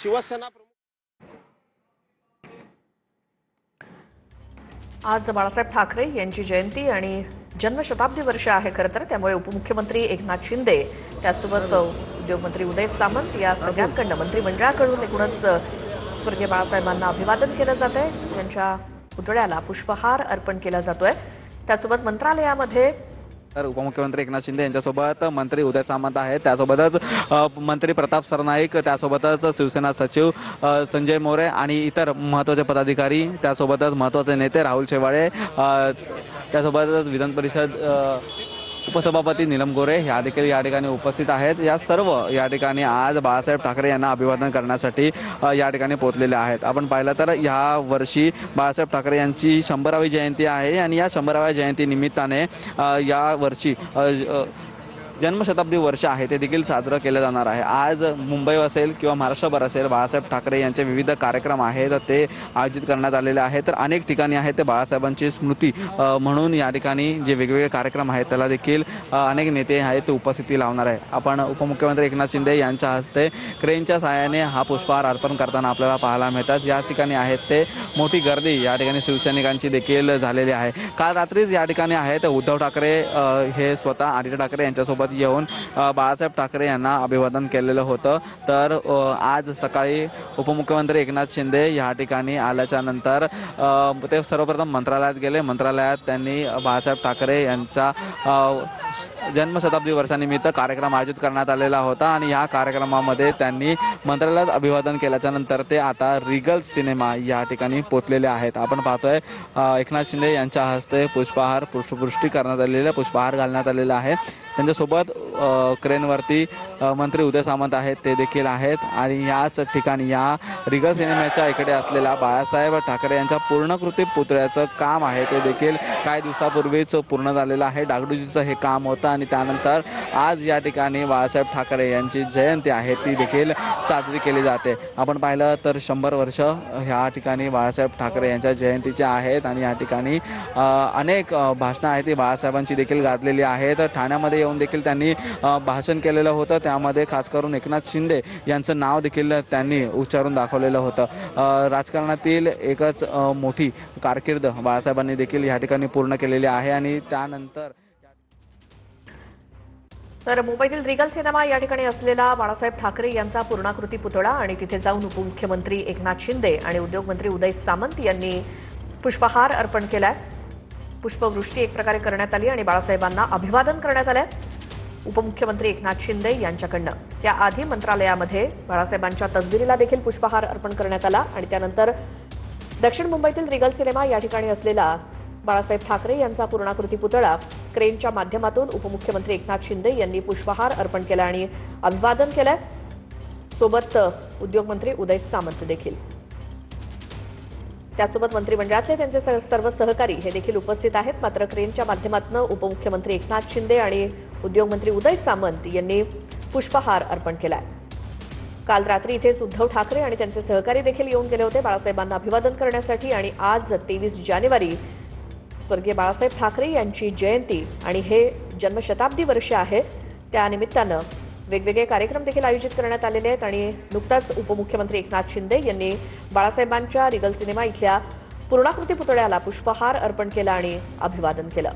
शिवसेना आज बाळासाहेब ठाकरे यांची जयंती आणि जन्मशताब्दी वर्ष आहे खरं तर, त्यामुळे उपमुख्यमंत्री एकनाथ शिंदे त्यासोबत उद्योगमंत्री उदय सामंत या सगळ्यांकडून मंत्रिमंडळाकडून एकूणच स्वर्गीय बाळासाहेबांना अभिवादन केलं जात आहे। त्यांच्या पुतळ्याला पुष्पहार अर्पण केला जातोय। त्यासोबत मंत्रालयामध्ये तर उपमुख्यमंत्री एकनाथ शिंदे यांच्यासोबत मंत्री उदय सामंत आहेत, त्यासोबतच मंत्री प्रताप सरनाईक, त्यासोबतच शिवसेना सचिव संजय मोरे आणि इतर महत्त्वाचे पदाधिकारी, त्यासोबतच महत्त्वाचे नेते राहुल शेवाळे, त्यासोबतच विधान परिषद उपसभापती नीलम गोरे ह्या देखील या ठिकाणी उपस्थित आहेत। या सर्व या ठिकाणी आज बाळासाहेब ठाकरे यांना अभिवादन करण्यासाठी या ठिकाणी पोहोचलेले आहेत। आपण पाहिलं तर या वर्षी बाळासाहेब ठाकरे यांची 100वी जयंती आहे आणि या 100व्या जयंती निमित्ताने या वर्षी जन्मशताब्दी वर्ष आहे ते देखील साजरं केलं जाणार आहे। आज मुंबई असेल किंवा महाराष्ट्रभर असेल बाळासाहेब ठाकरे यांचे विविध कार्यक्रम आहेत ते आयोजित करण्यात आलेले आहेत। तर अनेक ठिकाणी आहेत ते बाळासाहेबांची स्मृती म्हणून या ठिकाणी जे वेगवेगळे कार्यक्रम आहेत त्याला देखील अनेक नेते आहेत ते उपस्थिती लावणार आहे। आपण उपमुख्यमंत्री एकनाथ शिंदे यांच्या हस्ते क्रेनच्या सहाय्याने हा पुष्पहार अर्पण करताना आपल्याला पाहायला मिळतात। या ठिकाणी आहेत ते मोठी गर्दी या ठिकाणी शिवसैनिकांची देखील झालेली आहे। काल रात्रीच या ठिकाणी आहेत उद्धव ठाकरे हे स्वतः आदित्य ठाकरे यांच्यासोबत येऊन बाळासाहेब ठाकरे यांना अभिवादन केलेलं होतं। तर आज सकाळी उपमुख्यमंत्री एकनाथ शिंदे या ठिकाणी आल्याच्या नंतर ते सर्वप्रथम मंत्रालयात गेले। मंत्रालयात त्यांनी बाळासाहेब ठाकरे यांचा जन्मशताब्दी वर्षानिमित्त कार्यक्रम आयोजित करण्यात आलेला होता आणि या कार्यक्रमामध्ये त्यांनी मंत्रालयात अभिवादन केल्याच्या नंतर ते आता रिगल सिनेमा या ठिकाणी पोहोचलेले आहेत। आपण पाहतोय एकनाथ शिंदे यांच्या हस्ते पुष्पहार पुष्पवृष्टी करण्यात आलेले पुष्पहार घालण्यात आलेला आहे। त्यांच्यासोबत क्रेनवरती मंत्री उदय सामंत आहेत ते देखील आहेत आणि याच ठिकाणी या रिगल सिनेमाच्या इकडे असलेल्या बाळासाहेब ठाकरे यांच्या पूर्णकृती पुतळ्याचं काम आहे ते देखील काही दिवसापूर्वीच पूर्ण झालेलं आहे। डागडुजीचं हे काम होतं आणि त्यानंतर आज या ठिकाणी बाळासाहेब ठाकरे यांची जयंती आहे ती देखील साजरी केली जाते। आपण पाहिलं तर 100 वर्ष ह्या ठिकाणी बाळासाहेब ठाकरे यांच्या जयंतीचे आहेत आणि या ठिकाणी अनेक भाषणं आहेत ती बाळासाहेबांची देखील गाजलेली आहेत। ठाण्यामध्ये येऊन देखील त्यांनी भाषण केलेलं होतं, त्यामध्ये खास करून एकनाथ शिंदे यांचं नाव देखील त्यांनी उच्चारून दाखवलेलं होतं। राजकारणातील एकच मोठी कारकीर्द बाळासाहेबांनी देखील या ठिकाणी पूर्ण केलेली आहे आणि त्यानंतर तर मुंबईतील रिगल सिनेमा या ठिकाणी असलेला बाळासाहेब ठाकरे यांचा पूर्णाकृती पुतळा आणि तिथे जाऊन उपमुख्यमंत्री एकनाथ शिंदे आणि उद्योगमंत्री उदय सामंत यांनी पुष्पहार अर्पण केलाय। पुष्पवृष्टी एक प्रकारे करण्यात आली आणि बाळासाहेबांना अभिवादन करण्यात आलंय उपमुख्यमंत्री एकनाथ शिंदे यांच्याकडनं। त्याआधी मंत्रालयामध्ये बाळासाहेबांच्या तसबिरीला देखील पुष्पहार अर्पण करण्यात आला आणि त्यानंतर दक्षिण मुंबईतील रिगल सिनेमा या ठिकाणी असलेला बाळासाहेब ठाकरे यांचा पूर्णाकृती पुतळा क्रेनच्या माध्यमातून उपमुख्यमंत्री एकनाथ शिंदे यांनी पुष्पहार अर्पण केला आणि अभिवादन केलंय। सोबत उद्योगमंत्री उदय सामंत देखील, त्यासोबत मंत्रिमंडळातले त्यांचे सर्व सहकारी हे देखील उपस्थित आहेत। मात्र क्रेनच्या माध्यमातून उपमुख्यमंत्री एकनाथ शिंदे आणि उद्योगमंत्री उदय सामंत यांनी पुष्पहार अर्पण केलाय। काल रात्री इथेच उद्धव ठाकरे आणि त्यांचे सहकारी देखील येऊन गेले होते बाळासाहेबांना अभिवादन करण्यासाठी आणि आज 23 जानेवारी स्वर्गीय बाळासाहेब ठाकरे यांची जयंती आणि हे जन्मशताब्दी वर्ष आहे, त्यानिमित्तानं वेगवेगळे कार्यक्रम देखील आयोजित करण्यात आलेले आहेत आणि नुकताच उपमुख्यमंत्री एकनाथ शिंदे यांनी बाळासाहेबांच्या रिगल सिनेमा इथल्या पूर्णाकृती पुतळ्याला पुष्पहार अर्पण केला आणि अभिवादन केलं।